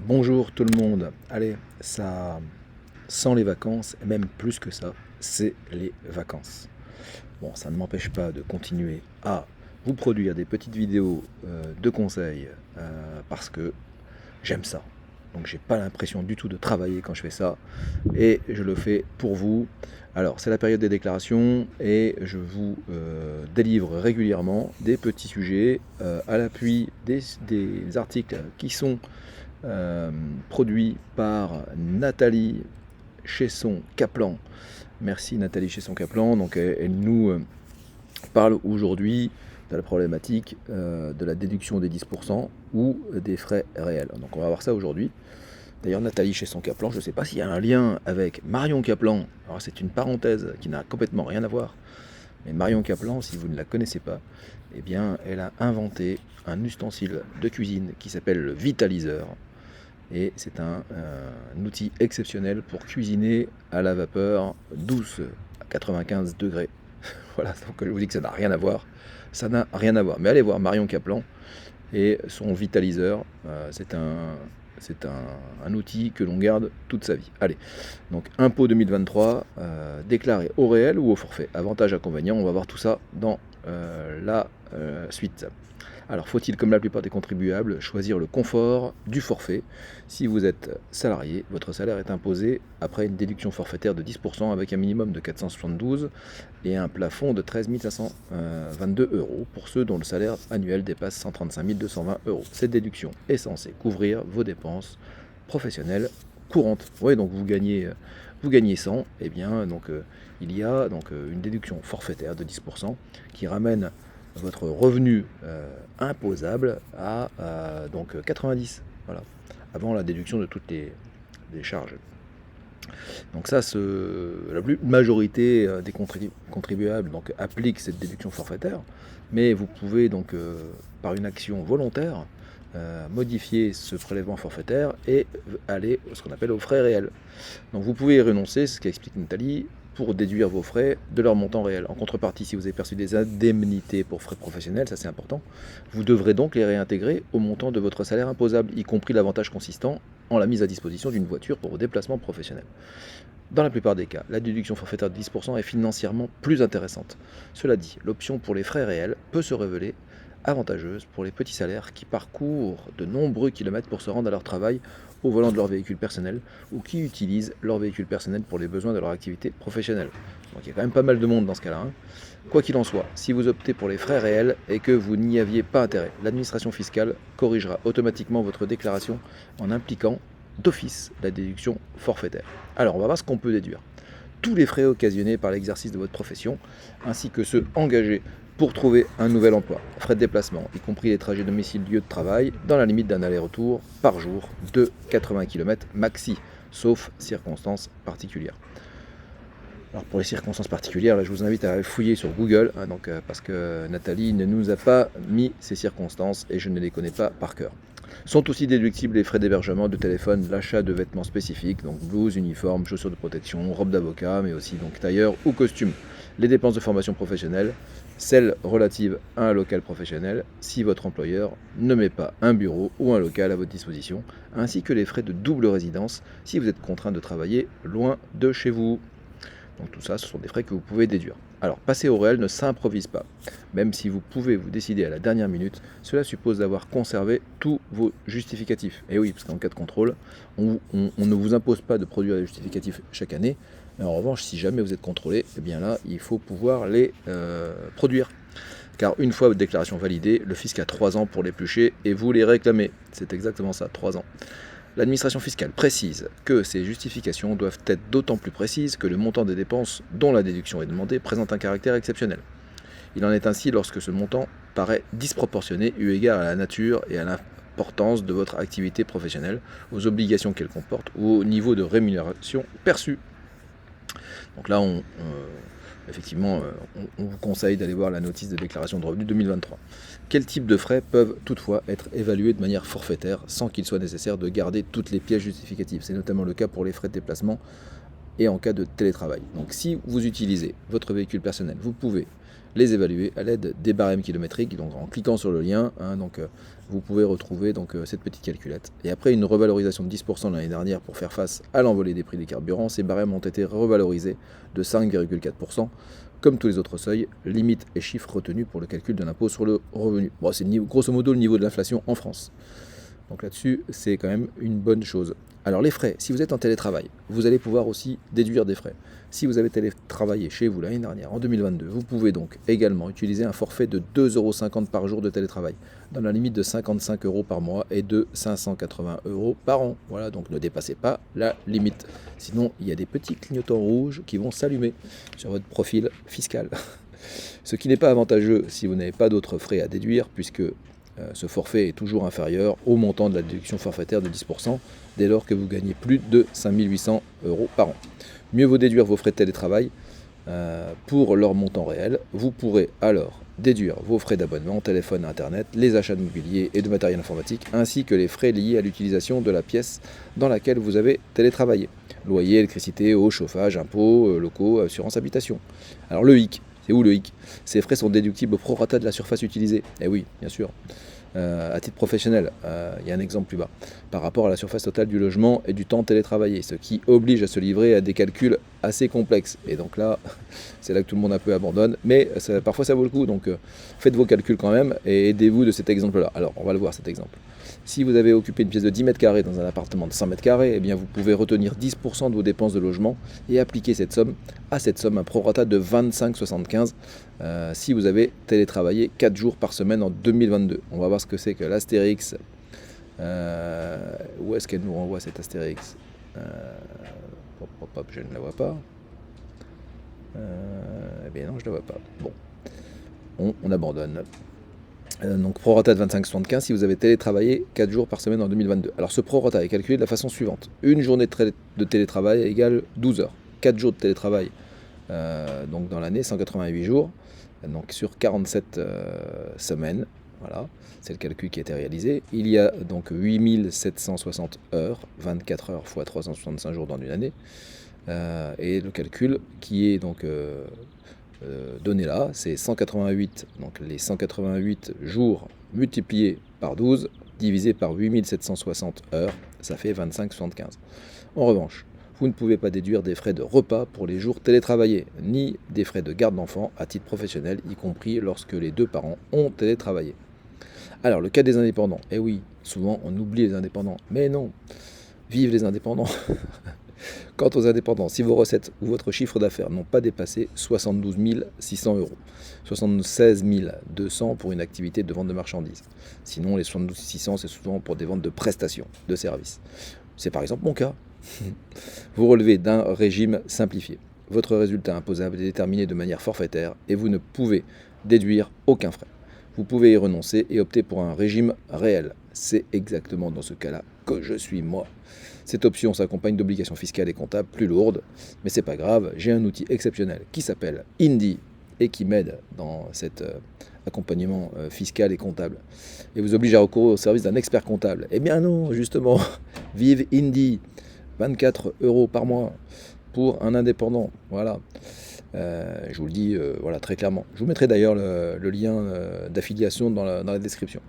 Bonjour tout le monde. Allez, ça sent les vacances, et même plus que ça, c'est les vacances. Bon, ça ne m'empêche pas de continuer à vous produire des petites vidéos de conseils parce que j'aime ça. Donc j'ai pas l'impression du tout de travailler quand je fais ça et je le fais pour vous. Alors c'est la période des déclarations et je vous délivre régulièrement des petits sujets à l'appui des articles qui sont produit par Nathalie Chesson-Kaplan. Merci Nathalie Chesson-Kaplan. Donc elle nous parle aujourd'hui de la problématique de la déduction des 10% ou des frais réels. Donc on va voir ça aujourd'hui. D'ailleurs Nathalie Chesson-Kaplan, je ne sais pas s'il y a un lien avec Marion Kaplan. Alors c'est une parenthèse qui n'a complètement rien à voir. Mais Marion Kaplan, si vous ne la connaissez pas, eh bien elle a inventé un ustensile de cuisine qui s'appelle le vitaliseur. Et c'est un outil exceptionnel pour cuisiner à la vapeur douce à 95 degrés. Voilà, donc je vous dis que ça n'a rien à voir. Ça n'a rien à voir. Mais allez voir Marion Kaplan et son vitaliseur. C'est un outil que l'on garde toute sa vie. Allez, donc impôt 2023, déclaré au réel ou au forfait. Avantages, inconvénients, on va voir tout ça dans la suite. Alors, faut-il, comme la plupart des contribuables, choisir le confort du forfait? Si vous êtes salarié, votre salaire est imposé après une déduction forfaitaire de 10% avec un minimum de 472 et un plafond de 13 522 euros pour ceux dont le salaire annuel dépasse 135 220 euros. Cette déduction est censée couvrir vos dépenses professionnelles courantes. Oui, donc vous gagnez 100, et bien donc il y a donc une déduction forfaitaire de 10% qui ramène votre revenu imposable à donc 90, voilà, avant la déduction de toutes les charges. Donc ça, la majorité des contribuables donc, appliquent cette déduction forfaitaire, mais vous pouvez donc, par une action volontaire, modifier ce prélèvement forfaitaire et aller ce qu'on appelle aux frais réels. Donc vous pouvez y renoncer, ce qu'explique Nathalie, pour déduire vos frais de leur montant réel. En contrepartie, si vous avez perçu des indemnités pour frais professionnels, ça c'est important, vous devrez donc les réintégrer au montant de votre salaire imposable, y compris l'avantage consistant en la mise à disposition d'une voiture pour vos déplacements professionnels. Dans la plupart des cas, la déduction forfaitaire de 10% est financièrement plus intéressante. Cela dit, l'option pour les frais réels peut se révéler avantageuse pour les petits salaires qui parcourent de nombreux kilomètres pour se rendre à leur travail au volant de leur véhicule personnel ou qui utilisent leur véhicule personnel pour les besoins de leur activité professionnelle. Donc il y a quand même pas mal de monde dans ce cas-là. Quoi qu'il en soit, si vous optez pour les frais réels et que vous n'y aviez pas intérêt, l'administration fiscale corrigera automatiquement votre déclaration en impliquant d'office la déduction forfaitaire. Alors on va voir ce qu'on peut déduire. Tous les frais occasionnés par l'exercice de votre profession, ainsi que ceux engagés pour trouver un nouvel emploi. Frais de déplacement, y compris les trajets domicile-lieu de travail, dans la limite d'un aller-retour par jour de 80 km maxi, sauf circonstances particulières. Alors pour les circonstances particulières, là, je vous invite à fouiller sur Google, parce que Nathalie ne nous a pas mis ces circonstances et je ne les connais pas par cœur. Sont aussi déductibles les frais d'hébergement, de téléphone, l'achat de vêtements spécifiques, donc blouse, uniforme, chaussures de protection, robe d'avocat, mais aussi donc tailleur ou costume. Les dépenses de formation professionnelle, celles relatives à un local professionnel, si votre employeur ne met pas un bureau ou un local à votre disposition, ainsi que les frais de double résidence si vous êtes contraint de travailler loin de chez vous. Donc tout ça, ce sont des frais que vous pouvez déduire. Alors, passer au réel ne s'improvise pas. Même si vous pouvez vous décider à la dernière minute, cela suppose d'avoir conservé tous vos justificatifs. Et oui, parce qu'en cas de contrôle, on ne vous impose pas de produire les justificatifs chaque année. Mais en revanche, si jamais vous êtes contrôlé, eh bien là, il faut pouvoir les produire. Car une fois votre déclaration validée, le fisc a 3 ans pour l'éplucher et vous les réclamez. C'est exactement ça, 3 ans. L'administration fiscale précise que ces justifications doivent être d'autant plus précises que le montant des dépenses dont la déduction est demandée présente un caractère exceptionnel. Il en est ainsi lorsque ce montant paraît disproportionné eu égard à la nature et à l'importance de votre activité professionnelle, aux obligations qu'elle comporte ou au niveau de rémunération perçue. Donc là, effectivement, on vous conseille d'aller voir la notice de déclaration de revenus 2023. Quels types de frais peuvent toutefois être évalués de manière forfaitaire sans qu'il soit nécessaire de garder toutes les pièces justificatives? C'est notamment le cas pour les frais de déplacement et en cas de télétravail. Donc si vous utilisez votre véhicule personnel, vous pouvez les évaluer à l'aide des barèmes kilométriques, donc en cliquant sur le lien, vous pouvez retrouver cette petite calculette. Et après une revalorisation de 10% l'année dernière pour faire face à l'envolée des prix des carburants, ces barèmes ont été revalorisés de 5,4%, comme tous les autres seuils, limites et chiffres retenus pour le calcul de l'impôt sur le revenu. Bon, c'est grosso modo le niveau de l'inflation en France. Donc là-dessus, c'est quand même une bonne chose. Alors les frais, si vous êtes en télétravail, vous allez pouvoir aussi déduire des frais. Si vous avez télétravaillé chez vous l'année dernière, en 2022, vous pouvez donc également utiliser un forfait de 2,50 € par jour de télétravail, dans la limite de 55 € par mois et de 580 € par an. Voilà, donc ne dépassez pas la limite. Sinon, il y a des petits clignotants rouges qui vont s'allumer sur votre profil fiscal. Ce qui n'est pas avantageux si vous n'avez pas d'autres frais à déduire, puisque ce forfait est toujours inférieur au montant de la déduction forfaitaire de 10%, dès lors que vous gagnez plus de 5 800 € par an. Mieux vaut déduire vos frais de télétravail pour leur montant réel. Vous pourrez alors déduire vos frais d'abonnement, téléphone, internet, les achats de mobilier et de matériel informatique, ainsi que les frais liés à l'utilisation de la pièce dans laquelle vous avez télétravaillé. Loyer, électricité, eau, chauffage, impôts, locaux, assurance habitation. Alors le hic, c'est où le hic? Ces frais sont déductibles au prorata de la surface utilisée. Eh oui, bien sûr. À titre professionnel, il y a un exemple plus bas, par rapport à la surface totale du logement et du temps télétravaillé, ce qui oblige à se livrer à des calculs assez complexes. Et donc là, c'est là que tout le monde un peu abandonne, mais parfois ça vaut le coup, donc faites vos calculs quand même et aidez-vous de cet exemple-là. Alors, on va le voir cet exemple. Si vous avez occupé une pièce de 10 mètres carrés dans un appartement de 100 mètres carrés, eh bien vous pouvez retenir 10% de vos dépenses de logement et appliquer à cette somme un prorata de 25,75 si vous avez télétravaillé 4 jours par semaine en 2022. On va voir ce que c'est que l'Astérix. Où est-ce qu'elle nous renvoie cette Astérix? Je ne la vois pas. Eh bien non, je ne la vois pas. Bon, on abandonne. Donc prorata de 25,75 si vous avez télétravaillé 4 jours par semaine en 2022. Alors ce prorata est calculé de la façon suivante. Une journée de télétravail égale 12 heures. 4 jours de télétravail donc dans l'année, 188 jours, donc sur 47 semaines. Voilà, c'est le calcul qui a été réalisé. Il y a donc 8760 heures, 24 heures fois 365 jours dans une année. Et le calcul qui est donc donné là, c'est 188, donc les 188 jours multipliés par 12, divisé par 8760 heures, ça fait 25,75. En revanche, vous ne pouvez pas déduire des frais de repas pour les jours télétravaillés, ni des frais de garde d'enfants à titre professionnel, y compris lorsque les deux parents ont télétravaillé. Alors, le cas des indépendants, eh oui, souvent on oublie les indépendants, mais non, vive les indépendants. Quant aux indépendants, si vos recettes ou votre chiffre d'affaires n'ont pas dépassé 72 600 €, 76 200 pour une activité de vente de marchandises. Sinon, les 72 600, c'est souvent pour des ventes de prestations, de services. C'est par exemple mon cas. Vous relevez d'un régime simplifié. Votre résultat imposable est déterminé de manière forfaitaire et vous ne pouvez déduire aucun frais. Vous pouvez y renoncer et opter pour un régime réel. C'est exactement dans ce cas-là que je suis moi. Cette option s'accompagne d'obligations fiscales et comptables plus lourdes, mais c'est pas grave, j'ai un outil exceptionnel qui s'appelle Indy et qui m'aide dans cet accompagnement fiscal et comptable. Et vous oblige à recourir au service d'un expert comptable. Eh bien non, justement, vive Indy, 24 € par mois pour un indépendant. Voilà. Je vous le dis voilà, très clairement. Je vous mettrai d'ailleurs le lien d'affiliation dans la description.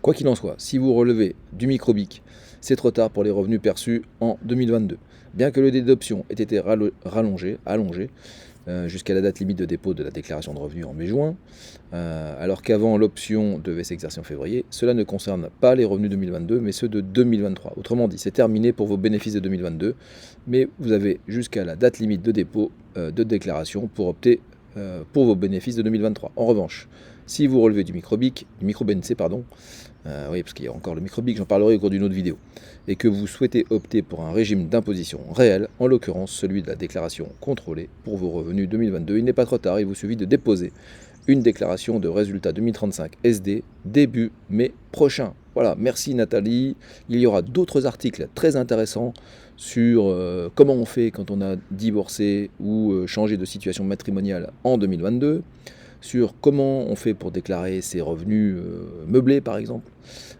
Quoi qu'il en soit, si vous relevez du microbic, c'est trop tard pour les revenus perçus en 2022. Bien que le délai d'option ait été allongé jusqu'à la date limite de dépôt de la déclaration de revenus en mai-juin, alors qu'avant l'option devait s'exercer en février, cela ne concerne pas les revenus 2022, mais ceux de 2023. Autrement dit, c'est terminé pour vos bénéfices de 2022, mais vous avez jusqu'à la date limite de dépôt de déclaration pour opter pour vos bénéfices de 2023. En revanche, si vous relevez du micro-BNC, oui, parce qu'il y a encore le microbic, j'en parlerai au cours d'une autre vidéo, et que vous souhaitez opter pour un régime d'imposition réel, en l'occurrence celui de la déclaration contrôlée pour vos revenus 2022, il n'est pas trop tard, il vous suffit de déposer une déclaration de résultat 2035 SD début mai prochain. Voilà, merci Nathalie. Il y aura d'autres articles très intéressants sur comment on fait quand on a divorcé ou changé de situation matrimoniale en 2022, sur comment on fait pour déclarer ses revenus meublés par exemple.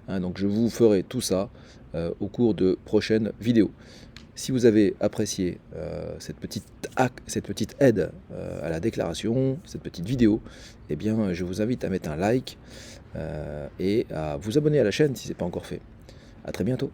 Hein, donc je vous ferai tout ça au cours de prochaines vidéos. Si vous avez apprécié cette petite aide à la déclaration, cette petite vidéo, eh bien je vous invite à mettre un like et à vous abonner à la chaîne si ce n'est pas encore fait. A très bientôt.